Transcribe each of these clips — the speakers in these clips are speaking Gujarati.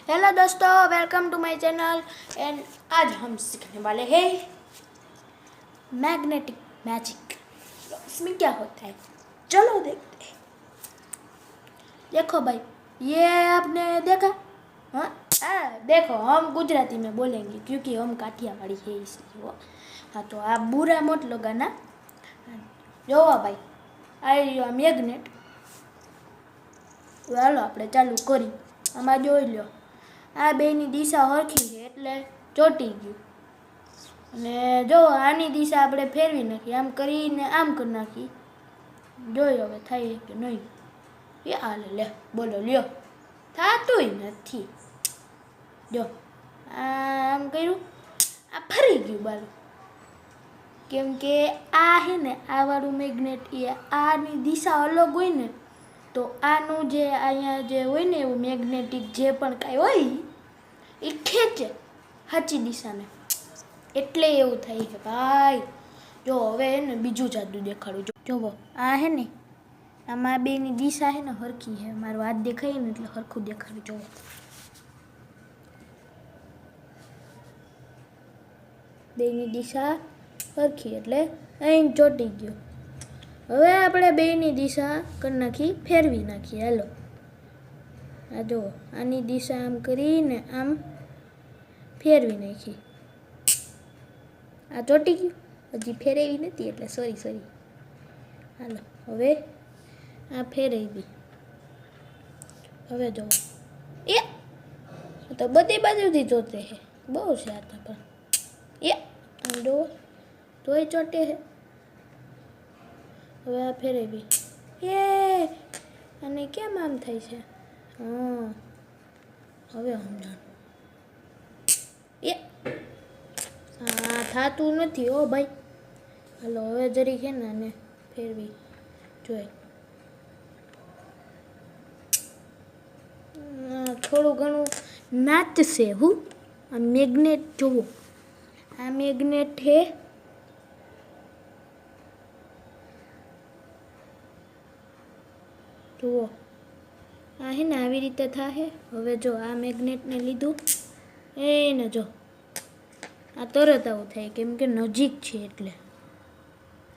हेलो दोस्तों, welcome to my channel. And आज हम सीखने वाले हैं मैग्नेटिक मैजिक। इसमें क्या होता है, चलो देखते हैं। देखो भाई, ये आपने देखा? हाँ, देखो, हम गुजराती में बोलेंगे क्योंकि हम काठियावाड़ी है इसलिए वो। हाँ, तो आप बुरा मत लगाना। जो भाई आ मैग्नेट, ચાલો આપણે ચાલુ કરી। આમાં જોઈ લો, આ બેની દિશા હરખી છે એટલે ચોંટી ગયું। અને જો આની દિશા આપણે ફેરવી નાખી, આમ કરીને આમ કરી નાખી। જોઈ હવે થાય કે નહીં। એ હાલે, લે બોલો, લ્યો, થતુંય નથી। જો આમ કર્યું, આ ફરી ગયું બાલું। કેમ કે આ છે ને, આ વાળું મેગ્નેટ એ આની દિશા અલગ હોય ને, તો આનું જે અહીંયા જે હોય ને એવું મેગ્નેટિક જે પણ કાંઈ હોય એ ખેંચે સાચી દિશાને, એટલે એવું થાય છે ભાઈ। જો હવે હે ને બીજું જાદુ દેખાડું। જોવો, આ હે ને, આમાં બેની દિશા છે ને હરખી છે। મારો હાથ દેખાય ને એટલે હરખું દેખાડું। જોવો, બેની દિશા હરખી એટલે અહીં ચોંટી ગયો। હવે આપણે બેની દિશા કરી નાખી, ફેરવી નાખીએ। હાલો, આ જુઓ, આની દિશા આમ કરીને આમ ફેરવી નાખી। આ ચોંટી ગયું, હજી ફેરવી નથી એટલે સોરી। હાલો, હવે આ ફેરવી। હવે જુઓ, એ તો બધી બાજુથી ચોંટે છે, બહુ છે આ તો। પણ એ આમ જુઓ તોય ચોંટે છે। હવે આ ફેરવી, એ અને કેમ આમ થાય છે? હા, હવે સમજાણ। એ હા, થતું નથી હો ભાઈ। હાલો, હવે જરી છે ને આને ફેરવી જોઈ, થોડું ઘણું નાચશે હું। આ મેગ્નેટ જુઓ, આ મેગ્નેટ છે, જુઓ, આ હે ને આવી રીતે થાય। હવે જો આ મેગ્નેટને લીધું એને જો આ તરત આવું થાય, કેમ કે નજીક છે એટલે।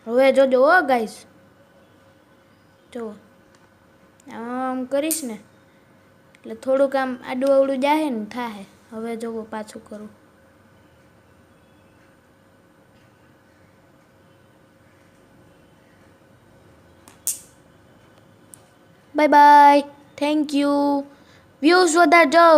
હવે જોજો હો ગાઈસ, જુઓ, આમ કરીશ ને એટલે થોડુંક આમ આડું અવડું જાહે ને થાય। હવે જુઓ, પાછું કરું। Bye bye, thank you. Views વધારજો।